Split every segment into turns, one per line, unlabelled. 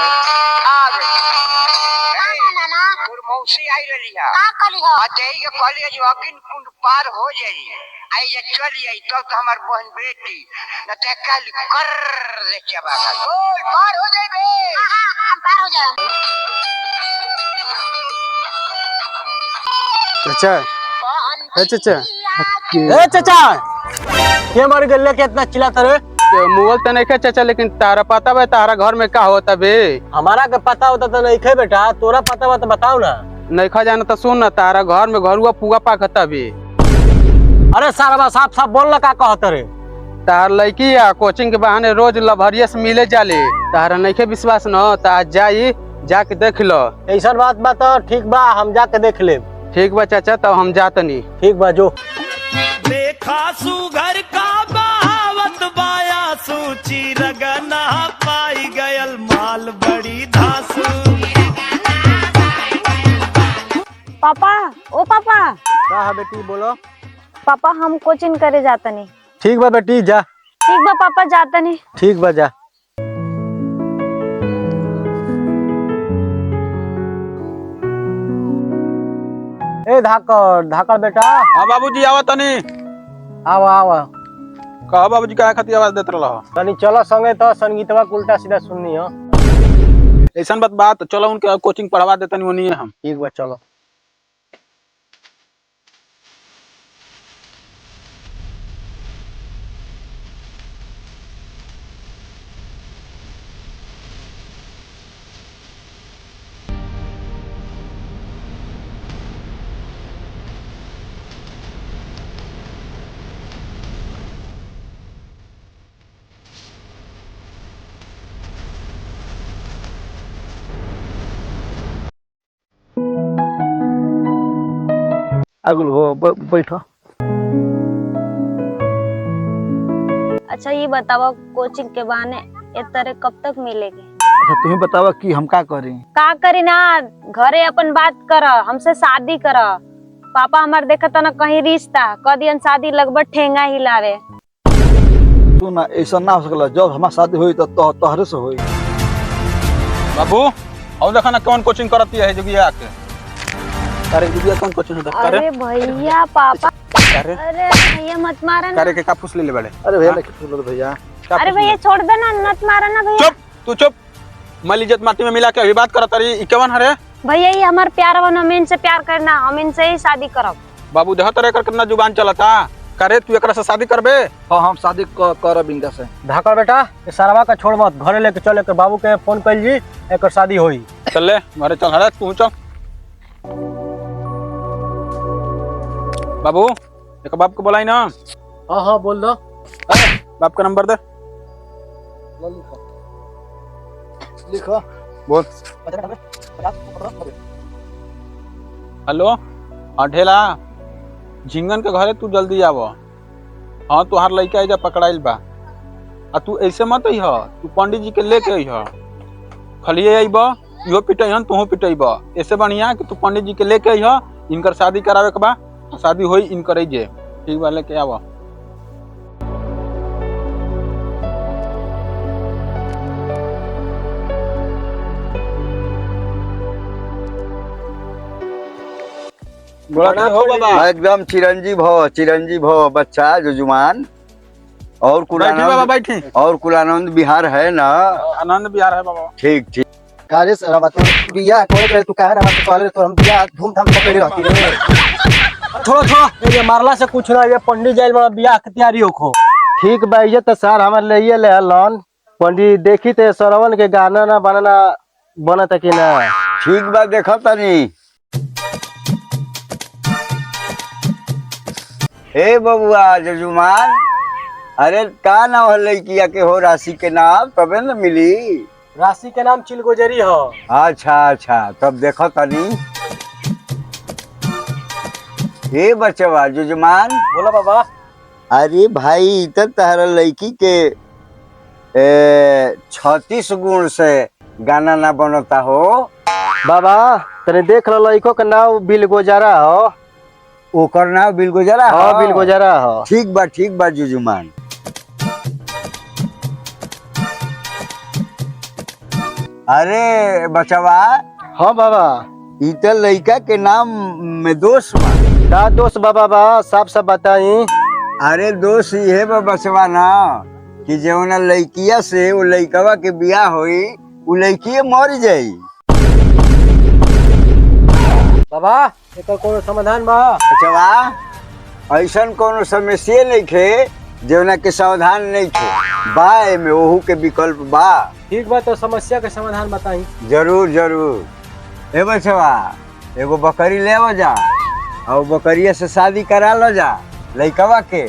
आ गई
नाना
तोर मौसी आई रही है
का कली हो
अतई के कहली जो अकिन कुंड पार हो जाई आई जे चली आई तब तो हमार बहन बेटी न ते कल कर दे चबा ओए पार हो जाई बे
हां हम पार हो जाए
चाचा चाचा ए चाचा के मर गले के इतना चिल्लाता रे
मुगल तो नहीं खे चाचा, लेकिन तारा पता बा तारा घर में का होता बे?
हमारा के पता होता तो नहीं खे बेटा, तोरा पता बा तो बताओ ना।
नहीं खा जाना तो सुन ना, तारा घर में घरुआ पुआ पाकता बे।
अरे सारा साफ साफ बोल का कहत रे।
तार लड़की या कोचिंग के बहाने रोज लभरिया से मिले जाले, तारा नहीं खे विश्वास न ता जाई जाके देख लो।
ऐसा बात बा तो ठीक बा, हम जाके देख ले।
ठीक बा चाचा, तब हम जातनी।
ठीक बा जो।
देखा सुघर का बहावत बाया सूची रगना पाई गयल माल बड़ी धासु।
पापा ओ पापा
का है बेटी बोलो।
पापा हम कोचिंग करे जाता नहीं।
ठीक बा बेटी जा।
ठीक बा पापा जाता नहीं।
ठीक बा जा। ए धाकर धाकर बेटा।
हाँ बाबूजी आवा तनी।
आवा आवा।
कहा बाबूजी का खातिर आवाज देत रहा?
तनी चलो संगे तो संगीतवा उल्टा सीधा सुननी हो।
ऐसन बात चलो उनके कोचिंग पढ़वा देतनी ओनी हम।
ठीक बा चलो। बैठो।
अच्छा ये बताओ कोचिंग के बहाने ये तरह कब तक मिलेगी?
अच्छा तुम्हें बतावा कि हम का करें?
का करी ना, घरे अपन बात कर, हमसे शादी कर। पापा हमार देखा था ना कहीं रिश्ता कदियन शादी लगभग ठेंगा हिलावे।
तू ना ऐसा ना हो सकला, जब हमार शादी हुई तो तोहरे से हुई।
बाबू और देखा ना कौन कोचिंग करती है जोगिया के। अरे जोगिया कौन कोचिंग होता है?
अरे भैया पापा,
अरे
भैया मत मारा ना।
करे के का पूछ ले बड़े?
अरे भैया ना किस बोल भैया।
अरे भैया छोड़ दे ना, मत मारा ना भैया।
चुप तू चुप, मल इज्जत माटी में मिला के अभी बात करत रही। ई केवन हरे?
भैया ये हमार प्यार बनो, हम इनसे प्यार करना, हम इनसे ही शादी करब।
बाबू देह तरह कर कितना जुबान चलता करे, तू एकरा से शादी करबे?
हां हम शादी करब इनका से।
धाकर बेटा ये सारावा का छोड़ मत, घरे लेके चल के बाबू के फोन कर जी, एक शादी होई।
चल ले घरे चल। हरे तू चल बाबू, एक बाप को बुलाई ना।
हां हां बोल दो।
बाप का नंबर दे।
लिखो
बोल। हेलो ढेला, झिंगन के घरे तू जल्दी आव। हाँ तुहार लड़का एजा पकड़ाइल बा, आ तू ऐसे मत अइह, तू पंडित जी के लेके अइह। खलिए अइब, इहो पिटैहन तूहो पिटैब। ऐसे बढ़िया कि तू पंडित जी के लेके अइह, इनकर शादी करावे के बा, शादी होई इनकर जे। ठीक बा लेके आव। हो बाबा
एकदम चिरंजीव भव बच्चा जुजुमान। और कुलानंद बिहार है ना?
आनंद बिहार है बाबा।
ठीक ठीक।
कारे सर बात बिया कोई करे तू कह रहा है तो तो हम बिया धूमधाम से करे रहती रे।
छोड़ो छोड़ो, ये मारला से कुछ ना, ये पंडित जाइल बड़ा बियाह के तैयारी होखो। ठीक बा, ये तो सर हमारे लिए ले लन पंडित देखी ते सरवन के गाना ना बनाना बनत कि ना।
ठीक बा देखो तनी। हे बबुआ जजुमान, अरे का नाम है लड़किया के हो? राशि के नाम तबे न मिली।
राशि के नाम चिलगोजरी हो।
अच्छा तब देखो तनी। हे बचवा जजुमान।
बोलो बाबा।
अरे भाई तो तारा लड़की के 36 गुण से गाना ना बनता हो।
बाबा तने देख लो, लड़को के नाम बिल गोजारा हो।
ओकर नाम बिल गुजारा?
हाँ बिल गुजारा हो।
ठीक बा जुजुमान। अरे बचवा,
हाँ बाबा।
ई त लइका के नाम में दोष बा।
का दोस्त बाबा साफ साफ बताई।
अरे दोष ये बा बचवा ना कि जौना लइकिया से वो लइकवा के बियाह होई उ लइकिए मर जाई।
बाबा एकर कोनो समाधान बा?
बचवा, ऐसन कोनो समस्या नहीं खे जौना के सावधान नहीं खे, बा में ओहू के विकल्प बा।
ठीक बा, तो समस्या के समाधान बताई।
जरूर जरूर। ए बचवा, एगो बकरी ले जा और बकरिया से शादी करा लो जा लइकवा के,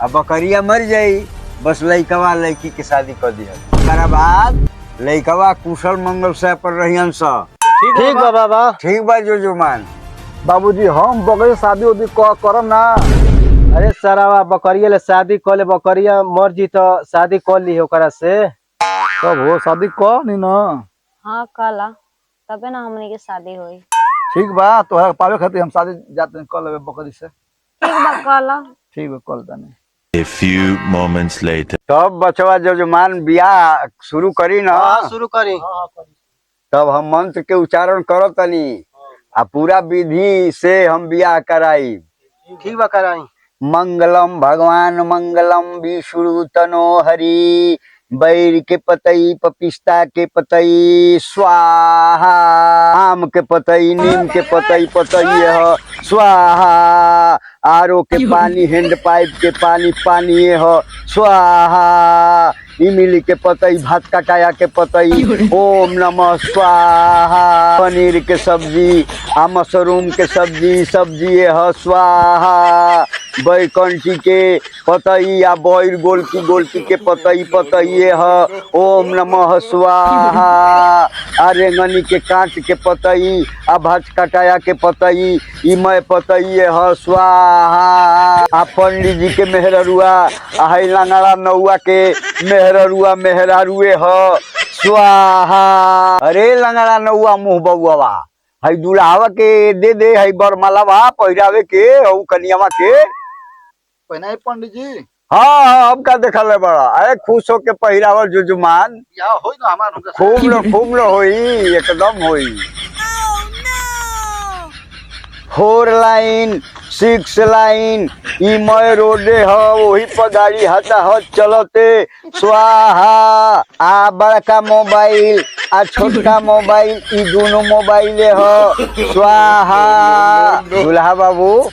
अब बकरिया मर जाई, बस लइकवा लइकी के शादी कर दिया। ओकरा बाद लइकवा कुशल मंगल से पर रहियन सा।
ठीक बा बाबा।
ठीक बा जोजुमान।
बाबूजी हम बकरी शादी उदी करम ना।
अरे सरावा बकरिया ले शादी कर ले, बकरिया मर जी तो शादी कर ली ओकरा से।
तब हो शादी कर नी ना।
हाँ कला, तबे ना हमनी के शादी होई।
ठीक बा, तोहरा पावे खातिर हम शादी जाते कर लेबे बकरी से।
ठीक बा कला।
ठीक बा, कर तनी।
A few moments later.
तब बचवा जोजुमान बियाह शुरू करी ना।
हाँ शुरू करी।
तब हम मंत्र के उच्चारण करब तनी आ पूरा विधि से हम बियाह कराई।
ठीक बा कराई।
मंगलम भगवान मंगलम विष्णु तनो हरि, बैर के पतई पपिस्ता के पतई स्वाहा, आम के पतई नीम के पतई पतई ह स्वाहा, आरो के पानी हैंड पाइप के पानी पानी ह स्वाहा, इमली के पतई भात कटाया के पतई ओम नमः स्वाहा, पनीर के सब्जी आ मशरूम के सब्जी सब्जी ह स्वाहा, बैकंठी के पतई या बैर गोलकी के पतई पतई ह ओम नमः स्वाहा, आ रेंगनी के काट के पतई आ भात कटाया के पतई इमय पतई ह स्वाहा, आ पंडित जी के मेहररुआ आ है लंगड़ा नौआ के मेहररुआ मेहरारुए ह स्वाहा। अरे लंगड़ा नौआ मुँह बउआ, है दुल्हावा के दे दे, है बरमलावा पहिरावे के हऊ कनियावा के।
पहनाई पंडित जी।
हाँ अब का देखल है बड़ा। अरे खुश होके पहिरावल जुजुमान,
बियाह होई ना हमार।
खूब लो होई, एकदम होई। 4 लाइन 6 लाइन ई मय रोडे ह, वही पर गाड़ी हताहत चलते स्वाहा, आ बड़का मोबाइल आ छोटका मोबाइल ई दोनों मोबाइल ह स्वाहा। दुल्हा बाबू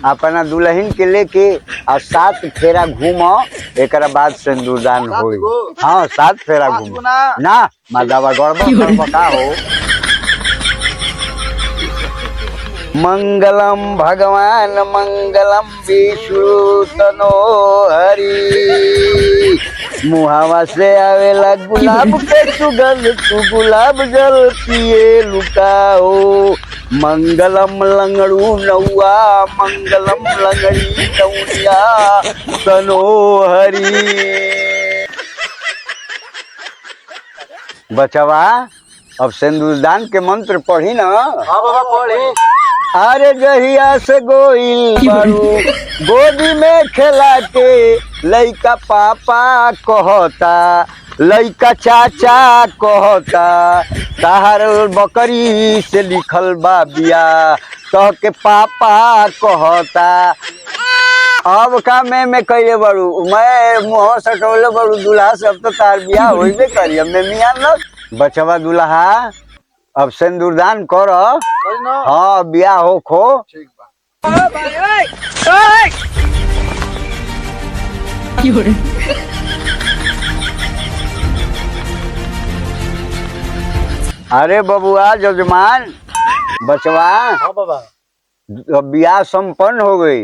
अपना दुल्हन के लेके आ 7 फेरा घूम, एक बाद सिंदूरदान होई। हाँ 7 फेरा घूम ना मादावा गड़बड़ का हो। मंगलम भगवान मंगलम विष्णु तनो हरि, मुहावा से आवेला गुलाब के सुगंध, तू गुलाब जल पिए लुकाओ, मंगलम लंगड़ू नौआ मंगलम लंगड़ी नौनिया तनो हरि। बचवा अब सिंदूरदान के मंत्र पढ़ी ना।
हाँ बाबा पढ़ी।
अरे जहिया से गोइल बारू गोदी में खेला के, लइका पापा कहता लइका चाचा कहता, तहार बकरी से लिखल बा बिया तह के पापा कहता। अब का मैं कहिए बड़ू, मैं मुँह सटोले बड़ू दूल्हा से, अब तो तार बिया होइबे करी। अब मैं मियाँ न बचवा दूल्हा अब सिंदूरदान कर। हाँ बिया हो खो। अरे बबुआ जजमान बचवा,
हाँ बाबा।
अब बियाह संपन्न हो गई,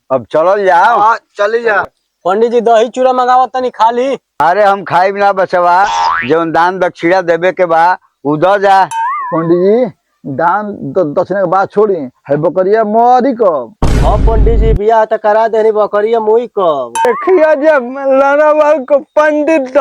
अब चलल जाओ।
हाँ चली जा। पंडित जी दही चूड़ा मंगावा तनी खा ली।
अरे हम खाइब ना बचवा, जौन दान दक्षिणा देवे के बा उ द जा।
पंडित जी दान दक्षिणा के बात छोड़ी, है बकरिया मरी कब?
हाँ पंडित जी बियाह तो करा देनी, बकरिया मुई कब?
देखिए जब लड़ावा को पंडित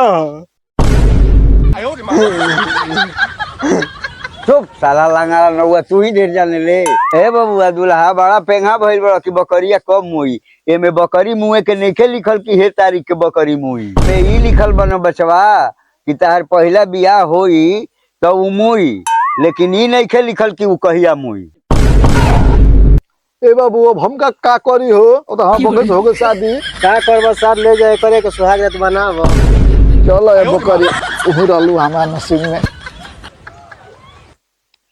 चुप साला लंगाड़ा नौआ तू ही ढेर जाने ले। ए बबुआ दूल्हा बड़ा पेंगा भइल बड़ा कि बकरिया कब मुई, एमे बकरी मुए के नइखे लिखल कि हे तारीख के बकरी मुई, पे ई लिखल बनो बचवा कि तार पहला बियाह होई तो उ मुई, लेकिन ई नहीं खे लिखल कि उ कहिया मुई।
ए बाबू अब हमका का करी हो, ओ तो हम बकस हो गए शादी।
का करबो सर, ले जाए करे के सुहाग रात बनाबो।
चलो ए बकरी उहु रहलू हमार नसीब में।